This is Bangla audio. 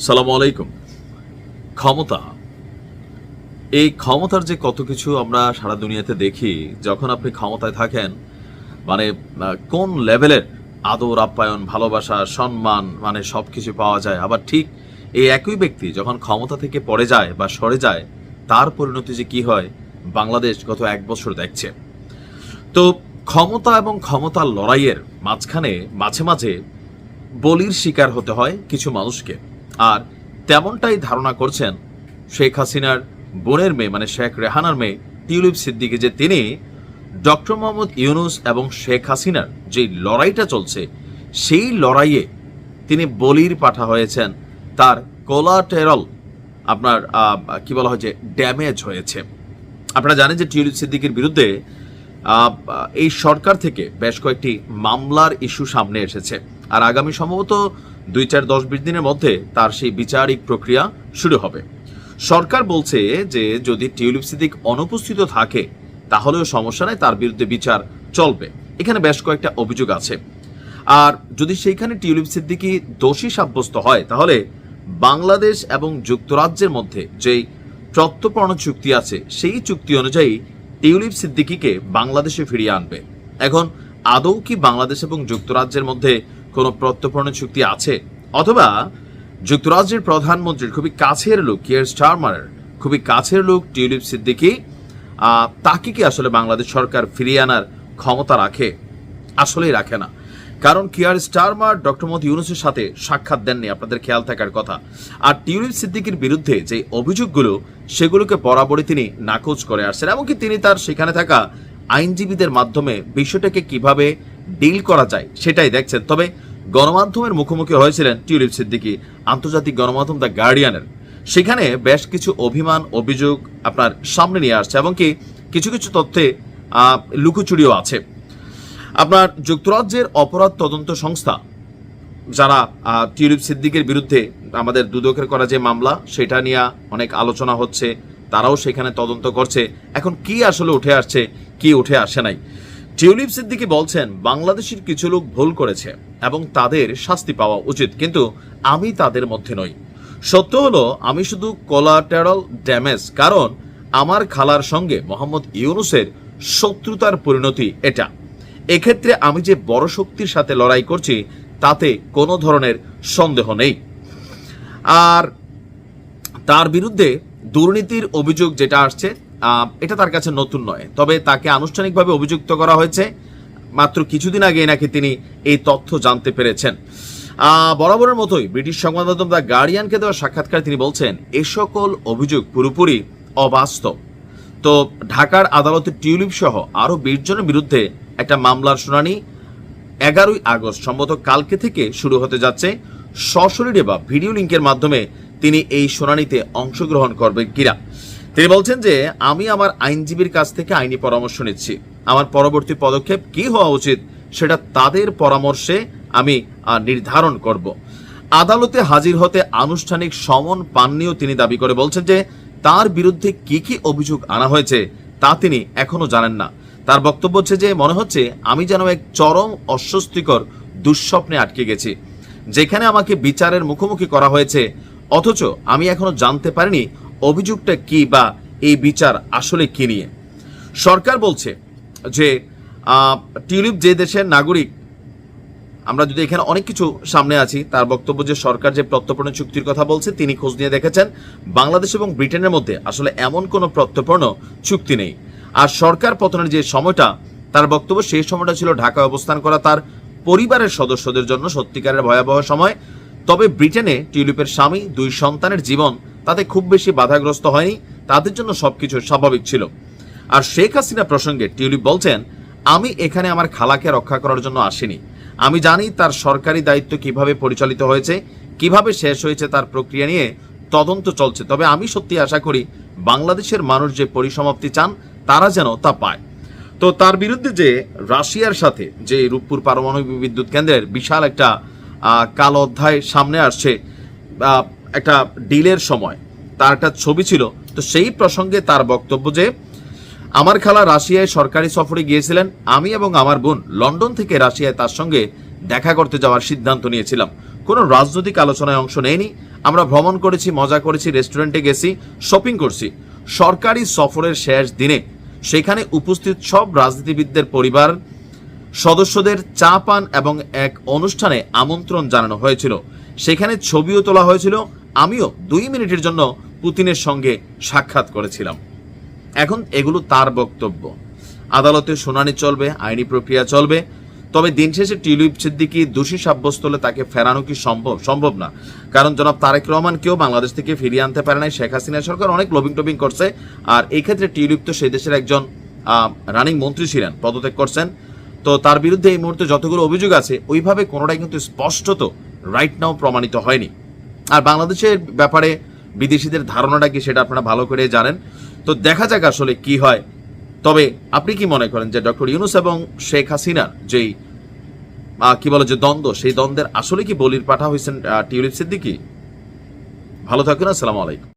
সালামু আলাইকুম। ক্ষমতা, এই ক্ষমতার যে কত কিছু আমরা সারা দুনিয়াতে দেখি। যখন আপনি ক্ষমতায় থাকেন মানে কোন লেভেলের আদর আপ্যায়ন, ভালোবাসা, সম্মান মানে সবকিছু পাওয়া যায়। আবার ঠিক এই একই ব্যক্তি যখন ক্ষমতা থেকে পড়ে যায় বা সরে যায়, তার পরিণতি যে কি হয় বাংলাদেশ গত 1 বছর দেখছে। তো ক্ষমতা এবং ক্ষমতার লড়াইয়ের মাঝখানে মাঝে মাঝে বলির শিকার হতে হয় কিছু মানুষকে। আর তেমনটাই ধারণা করছেন শেখ হাসিনার বোনের মেয়ে মানে শেখ রেহানার মেয়ে টিউলিপ সিদ্দিকী, যে তিনি ডক্টর মোহাম্মদ ইউনূস এবং শেখ হাসিনার যে লড়াইটা চলছে সেই লড়াইয়ে তিনি বলির পাঠা হয়েছেন। তার কোলাটেরাল আপনার কি বলা হয় যে ড্যামেজ হয়েছে। আপনারা জানেন যে টিউলিপ সিদ্দিকীর বিরুদ্ধে এই সরকার থেকে বেশ কয়েকটি মামলার ইস্যু সামনে এসেছে। আর আগামী সম্ভবত 2-4-10-20 দিনের মধ্যে তার সেই বিচারিক প্রক্রিয়া শুরু হবে। সরকার বলছে যে যদি টিউলিপ সিদ্দিক অনুপস্থিত থাকে তাহলেও সমস্যা নেই, তার বিরুদ্ধে বিচার চলবে। এখানে বেশ কয়েকটা অভিযোগ আছে। আর যদি সেইখানে টিউলিপ সিদ্দিকী দোষী সাব্যস্ত হয় তাহলে বাংলাদেশ এবং যুক্তরাজ্যের মধ্যে যেই প্রত্যর্পণ চুক্তি আছে সেই চুক্তি অনুযায়ী টিউলিপ সিদ্দিকীকে বাংলাদেশে ফিরিয়ে আনবে। এখন আদৌ কি বাংলাদেশ এবং যুক্তরাজ্যের মধ্যে কোনো প্রত্যর্পণ চুক্তি আছে, অথবা যুক্তরাজ্যের প্রধানমন্ত্রীর খুবই কাছের লোক কিয়ার স্টারমারের খুবই কাছের লোক টিউলিপ সিদ্দিকী, তাকে কি আসলে বাংলাদেশ সরকার ফিরিয়ে আনার ক্ষমতা রাখে? আসলেই রাখে না। কারণ কিয়ার স্টারমার ডক্টর মোহাম্মদ ইউনূসের সাথে সাক্ষাৎ দেননি, আপনাদের খেয়াল থাকার কথা। আর টিউলিপ সিদ্দিকীর বিরুদ্ধে যে অভিযোগগুলো সেগুলোকে বরাবরই তিনি নাকচ করে আসছেন। এমনকি তিনি তার সেখানে থাকা আইনজীবীদের মাধ্যমে বিষয়টাকে কিভাবে ডিল করা যায় সেটাই দেখছেন। তবে গণমাধ্যমের মুখোমুখি হয়েছিলেন টিউলিপ সিদ্দিকী আন্তর্জাতিক গণমাধ্যম দ্য গার্ডিয়ানের। সেখানে বেশ কিছু অভিযোগ আপনার সামনে নিয়ে আসছে, এমনকি কিছু কিছু তথ্যে লুকোচুরিও আছে। আপনার যুক্তরাজ্যের অপরাধ তদন্ত সংস্থা যারা টিউলিপ সিদ্দিকীর বিরুদ্ধে আমাদের দুদকের করা যে মামলা সেটা নিয়ে অনেক আলোচনা হচ্ছে, তারাও সেখানে তদন্ত করছে। এখন কি আসলে উঠে আসছে কি উঠে আসে নাই, টিউলিপ সিদ্দিকী বলছেন বাংলাদেশের কিছু লোক ভুল করেছে এবং তাদের শাস্তি পাওয়া উচিত, কিন্তু আমি তাদের মধ্যে নই। সত্য হলো আমি শুধু কোলাটেরাল ড্যামেজ, কারণ আমার খালার সঙ্গে মোহাম্মদ ইউনূসের শত্রুতার পরিণতি এটা। এক্ষেত্রে আমি যে বড় শক্তির সাথে লড়াই করছি তাতে কোনো ধরনের সন্দেহ নেই। আর তার বিরুদ্ধে দুর্নীতির অভিযোগ যেটা আসছে এটা তার কাছে নতুন নয়, তবে তাকে আনুষ্ঠানিকভাবে অভিযুক্ত করা হয়েছে মাত্র কিছুদিন আগে নাকি তিনি এই তথ্য জানতে পেরেছেন। বরাবরের মতোই ব্রিটিশ সংবাদ মাধ্যম দ্য গার্ডিয়ানকে দেওয়া সাক্ষাৎকার তিনি বলছেন এ সকল অভিযোগ পুরোপুরি অবাস্তব। তো ঢাকার আদালতে টিউলিপ সহ আরো 20 জনের বিরুদ্ধে একটা মামলার শুনানি 11ই আগস্ট সম্ভবত কালকে থেকে শুরু হতে যাচ্ছে। সশরীরে বা ভিডিও লিঙ্কের মাধ্যমে তিনি এই শুনানিতে অংশগ্রহণ করবেন কিনা। তিনি বলছেন যে আমি আমার আইনজীবীর কাছ থেকে আইনি পরামর্শ নিচ্ছি, আমার পরবর্তী পদক্ষেপ কি হওয়া উচিত সেটা তাদের পরামর্শে আমি নির্ধারণ করব। আদালতে হাজির হতে আনুষ্ঠানিক সমন পাননিও তিনি দাবি করে বলছেন যে তার বিরুদ্ধে কি কি অভিযোগ আনা হয়েছে তা তিনি এখনো জানেন না। তার বক্তব্য হচ্ছে যে মনে হচ্ছে আমি যেন এক চরম অস্বস্তিকর দুঃস্বপ্নে আটকে গেছি, যেখানে আমাকে বিচারের মুখোমুখি করা হয়েছে অথচ আমি এখনো জানতে পারিনি অভিযোগটা কি বা এই বিচার আসলে কি নিয়ে। সরকার বলছে যে টিউলিপ যে দেশের নাগরিক, আমরা যদি এখানে অনেক কিছু সামনে আছি, তার বক্তব্য যে সরকার যে প্রত্যর্পণ চুক্তির কথা বলছে তিনি খোঁজ নিয়ে দেখেছেন বাংলাদেশ এবং ব্রিটেনের মধ্যে আসলে এমন কোনো প্রত্যর্পণ চুক্তি নেই। আর সরকার পতনের যে সময়টা তার বক্তব্য সেই সময়টা ছিল ঢাকায় অবস্থান করা তার পরিবারের সদস্যদের জন্য সত্যিকারের ভয়াবহ সময়। তবে ব্রিটেনে টিউলিপের স্বামী 2 সন্তানের জীবন তাতে খুব বেশি বাধাগ্রস্ত হয়নি, তাদের জন্য সবকিছু স্বাভাবিক ছিল। আর শেখ হাসিনা প্রসঙ্গে টিউলিপ বলছেন আমি এখানে আমার খালাকে রক্ষা করার জন্য আসিনি, আমি জানি তার সরকারি দায়িত্ব কিভাবে পরিচালিত হয়েছে, কিভাবে শেষ হয়েছে তার প্রক্রিয়া নিয়ে তদন্ত চলছে। তবে আমি সত্যি আশা করি বাংলাদেশের মানুষ যে পরিসমাপ্তি চান তারা যেন তা পায়। তো তার বিরুদ্ধে যে রাশিয়ার সাথে যে রূপপুর পারমাণবিক বিদ্যুৎ কেন্দ্রের বিশাল একটা কালো অধ্যায় সামনে আসছে, একটা ডিলের সময় তার একটা ছবি ছিল, তো সেই প্রসঙ্গে তার বক্তব্য যে আমার খালা রাশিয়ায় সরকারি সফরে গিয়েছিলেন, আমি এবং আমার বোন লন্ডন থেকে রাশিয়ায় তার সঙ্গে দেখা করতে যাওয়ার সিদ্ধান্ত নিয়েছিলাম, কোনো রাজনৈতিক আলোচনায় অংশ নেয়নি। আমরা ভ্রমণ করেছি, মজা করেছি, রেস্টুরেন্টে গেছি, শপিং করছি। সরকারি সফরের শেষ দিনে সেখানে উপস্থিত সব রাজনীতিবিদদের পরিবার সদস্যদের চা পান এবং এক অনুষ্ঠানে আমন্ত্রণ জানানো হয়েছিল। সেখানে ছবিও তোলা হয়েছিল। আমিও 2 মিনিটের জন্য পুতিনের সঙ্গে সাক্ষাৎ করেছিলাম। এখন এগুলো তার বক্তব্য। আদালতে শুনানি চলবে, আইনি প্রক্রিয়া চলবে। তবে দিন শেষে টিউলিপ সিদ্দিকী দোষী সাব্যস্ত হলে তাকে ফেরানো কি সম্ভব না। কারণ জনাব তারেক রহমানকেও বাংলাদেশ থেকে ফিরিয়ে আনতে পারে নাই। শেখ হাসিনা সরকার অনেক লবিং করছে। আর এই ক্ষেত্রে টিউলিপ তো সেই দেশের একজন রানিং মন্ত্রী ছিলেন, পদত্যাগ করছেন। তো তার বিরুদ্ধে এই মুহূর্তে যতগুলো অভিযোগ আছে ওইভাবে কোনোটাই কিন্তু স্পষ্টত রাইট নাও প্রমাণিত হয়নি। আর বাংলাদেশের ব্যাপারে বিদেশিদের ধারণাটা কি সেটা আপনারা ভালো করে জানেন। তো দেখা যাক আসলে কি হয়। তবে আপনি কি মনে করেন যে ডক্টর ইউনূস এবং শেখ হাসিনার যেই কি বলে যে দ্বন্দ্ব, সেই দ্বন্দ্বের আসলে কি বলির পাঠা হয়েছেন টিউলিপ সিদ্দিকী? ভালো থাকুন, আসসালামু আলাইকুম।